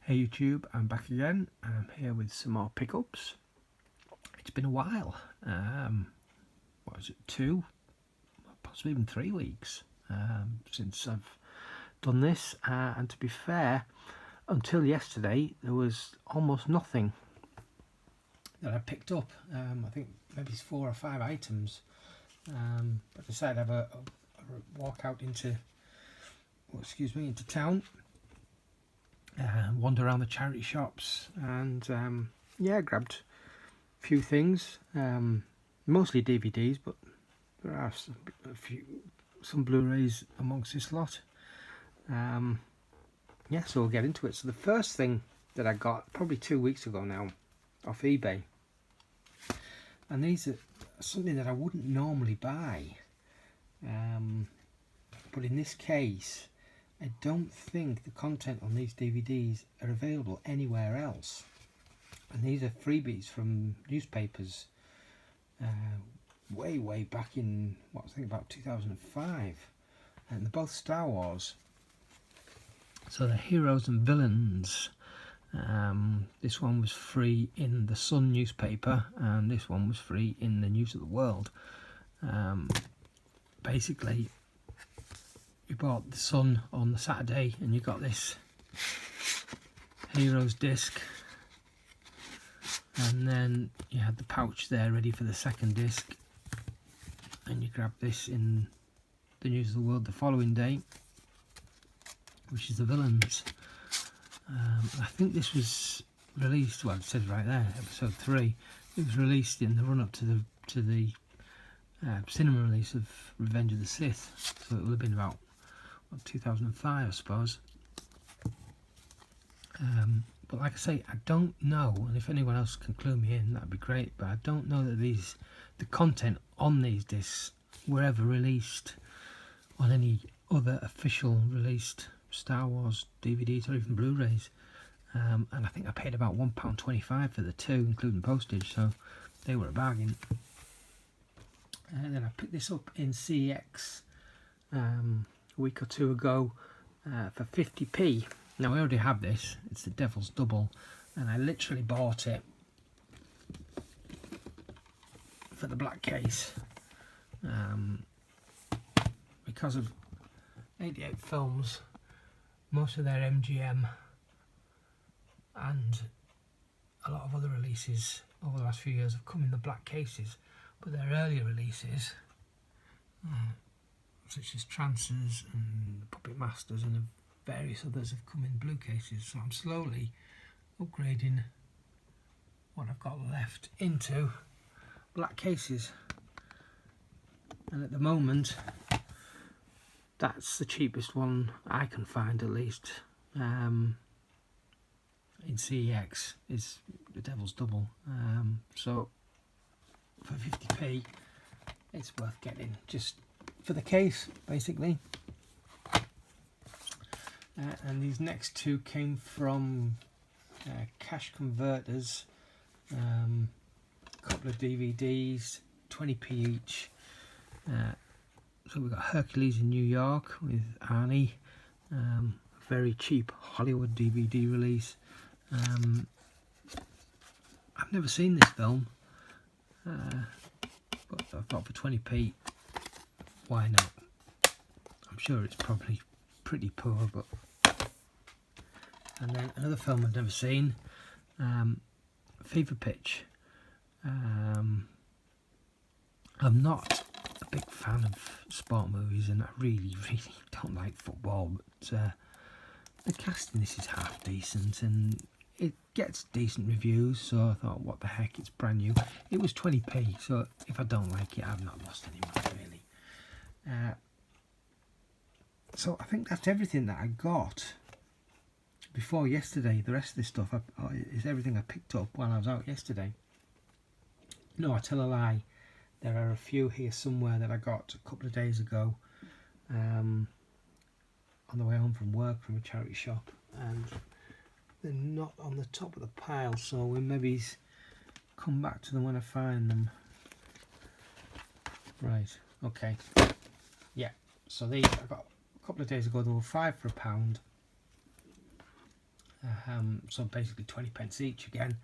Hey YouTube, I'm back again. I'm here with some more pickups. It's been a while. What was it, 2, possibly even 3 weeks since I've done this. And to be fair, until yesterday, there was almost nothing that I picked up. I think maybe it's 4 or 5 items. But I decided to have a walk out into, into town. Wander around the charity shops and yeah, grabbed a few things, mostly DVDs, but there are some Blu-rays amongst this lot. Yeah, so we'll get into it. So the first thing that I got probably 2 weeks ago now off eBay, and these are something that I wouldn't normally buy, but in this case I don't think the content on these DVDs are available anywhere else. And these are freebies from newspapers way back in, I think about 2005. And they're both Star Wars. So they're Heroes and Villains. This one was free in the Sun newspaper, and this one was free in the News of the World. Basically, you bought the Sun on the Saturday and you got this Heroes disc, and then you had the pouch there ready for the second disc, and you grabbed this in the News of the World the following day, which is the Villains. I think this was released, well, it says right there, episode 3. It was released in the run-up to the cinema release of Revenge of the Sith, so it would have been about 2005, I suppose. But like I say, I don't know, and if anyone else can clue me in, that'd be great, but I don't know that the content on these discs were ever released on any other official released Star Wars DVDs or even Blu-rays. And I think I paid about £1.25 for the 2, including postage, so they were a bargain. And then I picked this up in CEX a week or 2 ago for 50p. Now I already have this, it's the Devil's Double, and I literally bought it for the black case because of 88 Films. Most of their MGM and a lot of other releases over the last few years have come in the black cases, but their earlier releases such as Trances and Puppet Masters and various others have come in blue cases, so I'm slowly upgrading what I've got left into black cases, and at the moment that's the cheapest one I can find, at least in CEX, is the Devil's Double. So for 50p it's worth getting, just for the case basically. And these next 2 came from Cash Converters, a couple of DVDs, 20p each. So we've got Hercules in New York with Arnie, a very cheap Hollywood DVD release. I've never seen this film, but I thought for 20p, why not? I'm sure it's probably pretty poor, but... And then another film I've never seen, Fever Pitch. I'm not a big fan of sport movies, and I really don't like football, but the cast in this is half decent and it gets decent reviews, so I thought, what the heck, it's brand new. It was 20p, so if I don't like it, I've not lost any money really. So I think that's everything that I got before yesterday. The rest of this stuff is everything I picked up while I was out yesterday. No, I tell a lie. There are a few here somewhere that I got a couple of days ago on the way home from work from a charity shop, and they're not on the top of the pile, so we'll maybe come back to them when I find them. Right, okay. Yeah, so these I got a couple of days ago. They were £5 for £1. So basically 20p each again.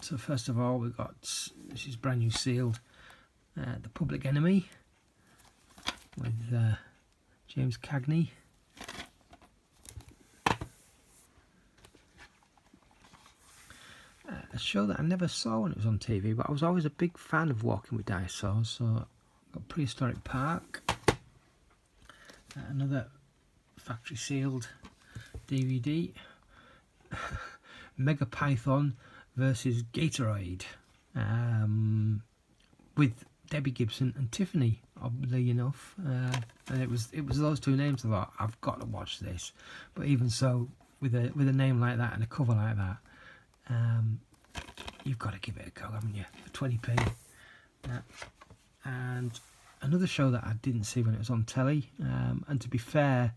So first of all, we've got, this is brand new sealed, The Public Enemy with James Cagney. A show that I never saw when it was on TV, but I was always a big fan of Walking with Dinosaurs. So got Prehistoric Park, another factory sealed DVD, Mega Python versus Gatoroid, with Debbie Gibson and Tiffany, oddly enough, and it was those two names. I thought, I've got to watch this. But even so, with a name like that and a cover like that, you've got to give it a go, haven't you? For 20p. And another show that I didn't see when it was on telly, and to be fair,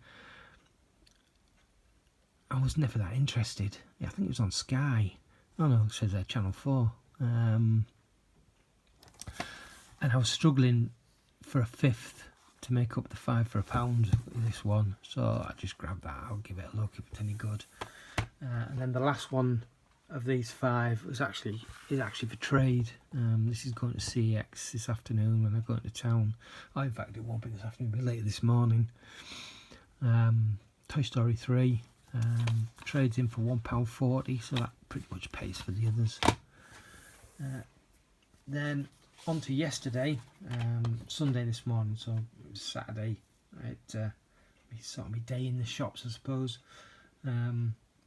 I was never that interested. I think it was on Sky. Oh no, it says there Channel 4. And I was struggling for a fifth to make up the £5 for £1 with this one, so I just grabbed that. I'll give it a look if it's any good. And then the last one of these 5 is actually for trade. This is going to CX this afternoon when I go into town. Oh, in fact, it won't be this afternoon, it'll be later this morning. Toy Story 3 trades in for £1.40, so that pretty much pays for the others. Then on to yesterday, Sunday this morning, so it was Saturday. Sort of my day in the shops, I suppose.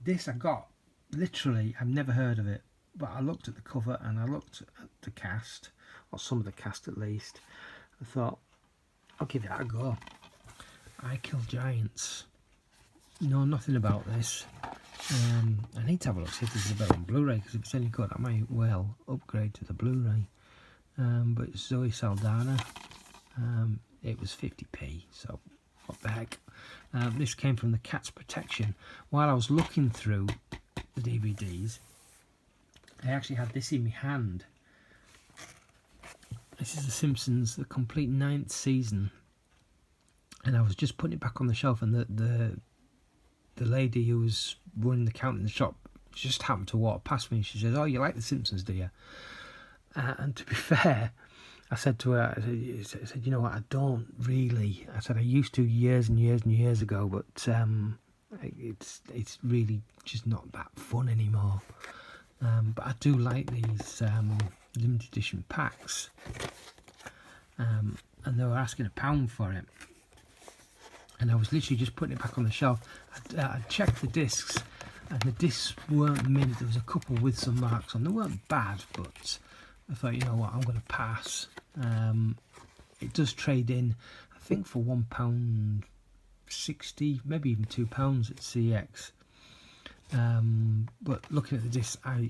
This I got, literally, I've never heard of it, but I looked at the cover and I looked at the cast, or some of the cast at least. I thought, I'll give it a go. I Kill Giants. Know nothing about this. I need to have a look, see if this is better on Blu-ray, because if it's any good I might well upgrade to the Blu-ray. But it's Zoe Saldana. It was 50p, so what the heck. This came from the Cat's Protection. While I was looking through the DVDs, I actually had this in my hand. This is The Simpsons, the complete 9th season, and I was just putting it back on the shelf, and the lady who was running the counter in the shop just happened to walk past me. She says, "Oh, you like The Simpsons, do you?" And to be fair, I said to her, I said, you know what, I don't really. I said, I used to years and years and years ago, but it's really just not that fun anymore. But I do like these limited edition packs, and they were asking £1 for it. And I was literally just putting it back on the shelf. I checked the discs, and the discs weren't mint. There was a couple with some marks on. They weren't bad, but I thought, you know what, I'm going to pass. It does trade in, I think, for £1.60, maybe even £2 at CX. But looking at the discs, I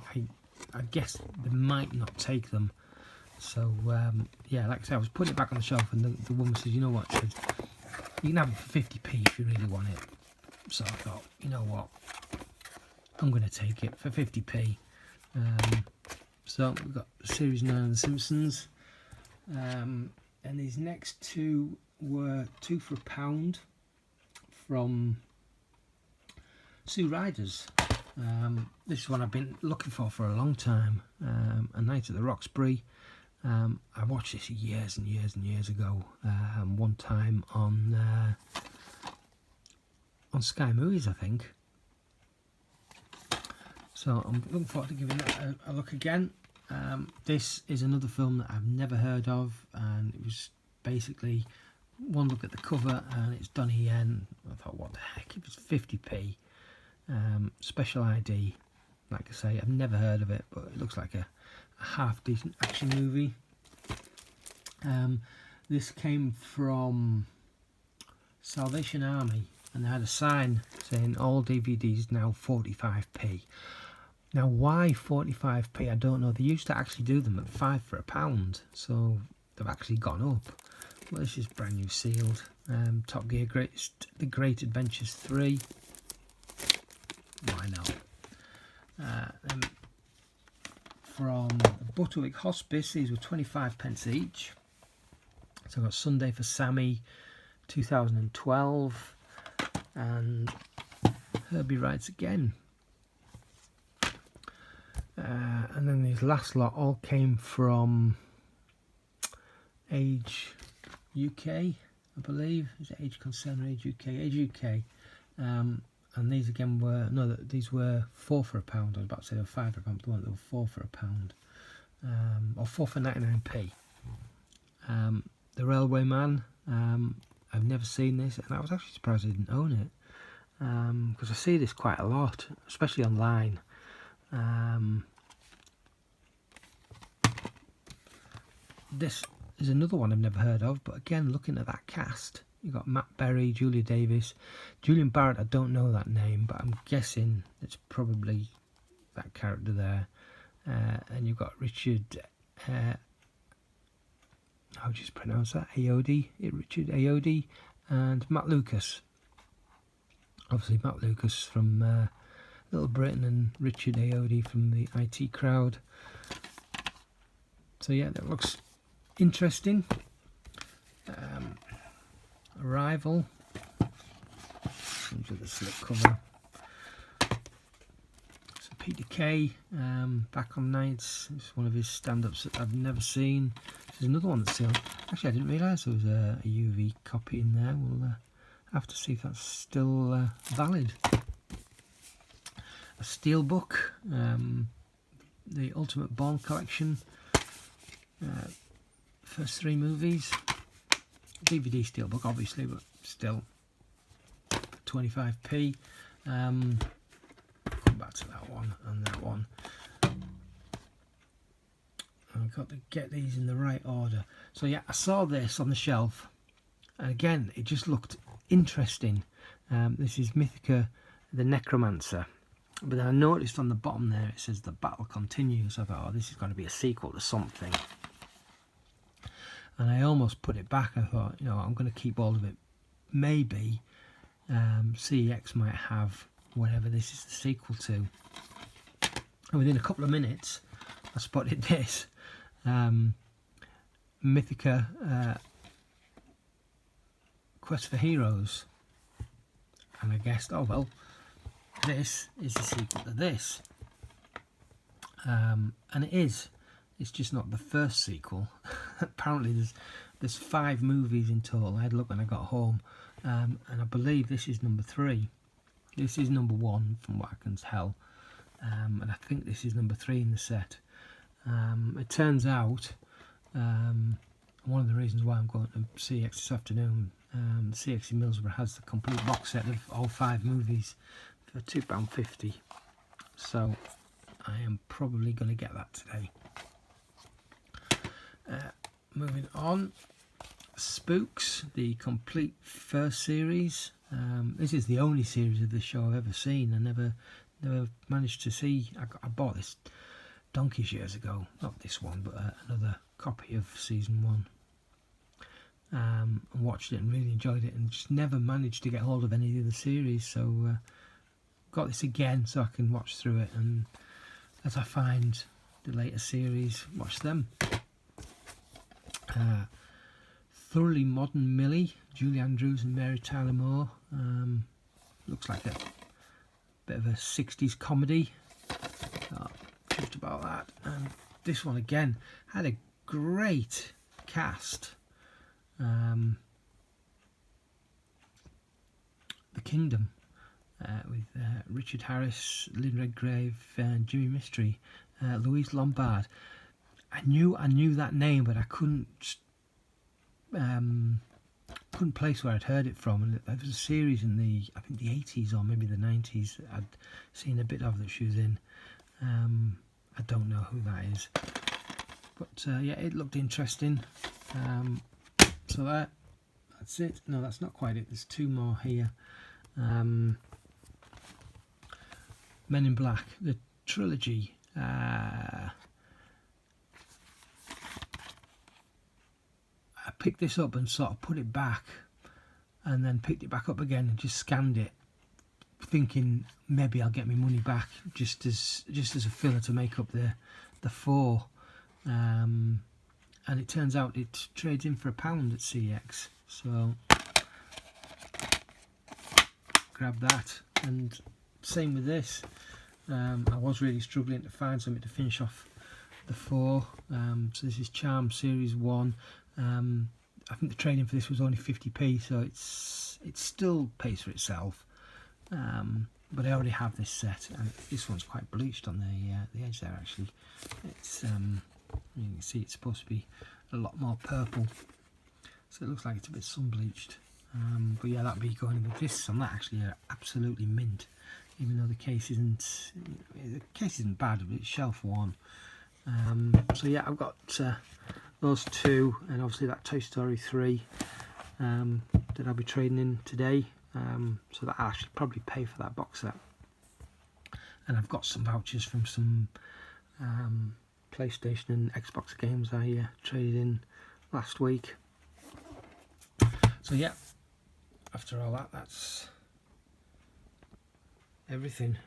guess they might not take them. So yeah, like I said, I was putting it back on the shelf, and the woman said, you know what, said, you can have it for 50p if you really want it. So I thought, you know what, I'm going to take it for 50p. So we've got Series 9 of The Simpsons. And these next two were 2 for £1 from Sue Riders. This is one I've been looking for a long time. A Night at the Roxbury. I watched this years and years and years ago. One time on Sky Movies, I think. So I'm looking forward to giving that a look again. This is another film that I've never heard of, and it was basically one look at the cover and it's Donnie Yen. I thought, what the heck, it was 50p. Special ID, like I say, I've never heard of it, but it looks like a half decent action movie. This came from Salvation Army, and they had a sign saying all DVDs now 45p. Now why 45p, I don't know. They used to actually do them at 5 for £1, so they've actually gone up. Well, this is brand new sealed. Top Gear The Great Adventures 3. Why not? From Butterwick Hospice, these were 25p each. So I've got Sunday for Sammy 2012, and Herbie Rides Again. And then these last lot all came from Age UK, I believe. Is it Age Concern or Age UK? Age UK. And these again were, no, these were 4 for £1. I was about to say they were 5 for £1, but they were 4 for £1. Or 4 for 99p. The Railway Man. I've never seen this, and I was actually surprised I didn't own it. Because I see this quite a lot, especially online. This is another one I've never heard of, but again, looking at that cast, you've got Matt Berry, Julia Davis, Julian Barrett. I don't know that name, but I'm guessing it's probably that character there. And you've got Richard, how do you pronounce that? Ayoade, Richard Ayoade, and Matt Lucas. Obviously, Matt Lucas from Little Britain and Richard Ayoade from the IT Crowd. So yeah, that looks interesting. Arrival. Comes with the slip cover. So Peter Kay, back on nights. It's one of his stand-ups that I've never seen. There's another one that's still. Actually, I didn't realise there was a UV copy in there. We'll have to see if that's still valid. A steelbook, the Ultimate Bond Collection, first 3 movies, DVD steelbook obviously, but still 25p. Come back to that one and that one. I've got to get these in the right order. So yeah, I saw this on the shelf, and again, it just looked interesting. This is Mithya the Necromancer. But then I noticed on the bottom there it says The Battle Continues. I thought, oh, this is going to be a sequel to something. And I almost put it back. I thought, you know, I'm going to keep all of it. Maybe CEX might have whatever this is the sequel to. And within a couple of minutes, I spotted this. Mythica Quest for Heroes. And I guessed, oh, well, this is the sequel to this, and it is. It's just not the first sequel. Apparently, there's 5 movies in total. I had a look when I got home, and I believe this is number 3. This is number 1 from what I can tell, and I think this is number 3 in the set. It turns out, one of the reasons why I'm going to CEX this afternoon, CEX in Middlesbrough has the complete box set of all 5 movies for £2.50, so I am probably going to get that today. Moving on, Spooks, the complete first series. This is the only series of this show I've ever seen. I never managed to see. I bought this donkeys years ago, not this one, but another copy of season 1. And watched it and really enjoyed it, and just never managed to get hold of any of the series. So got this again so I can watch through it, and as I find the later series, watch them. Thoroughly Modern Millie, Julie Andrews and Mary Tyler Moore. Looks like a bit of a 60s comedy. Just about that. And this one again had a great cast. The Kingdom, with Richard Harris, Lynn Redgrave, and Jimmy Mystery, Louise Lombard. I knew that name, but I couldn't place where I'd heard it from. And there was a series in I think the 80s or maybe the 90s that I'd seen a bit of that she was in. I don't know who that is, but yeah, it looked interesting. So that's it. No, that's not quite it. There's 2 more here. Men in Black, the trilogy. I picked this up and sort of put it back, and then picked it back up again and just scanned it, thinking maybe I'll get my money back just as a filler to make up the 4. And it turns out it trades in for £1 at CEX. So grab that, and same with this. I was really struggling to find something to finish off the 4. So this is Charm Series 1. I think the trading for this was only 50p, so it still pays for itself. But I already have this set, and this one's quite bleached on the edge there. Actually, it's you can see it's supposed to be a lot more purple, so it looks like it's a bit sun bleached. But yeah, that'd be going with this. On that actually, absolutely mint. Even though the case isn't bad, but it's shelf worn. So yeah, I've got those 2, and obviously that Toy Story 3 that I'll be trading in today. So that I'll actually probably pay for that box set. And I've got some vouchers from some PlayStation and Xbox games I traded in last week. So yeah, after all that, that's everything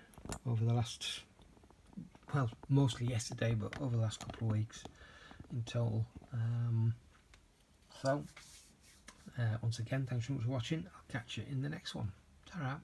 over the last, well, mostly yesterday, but over the last couple of weeks in total. So once again, thanks so much for watching. I'll catch you in the next one. Ta-ra.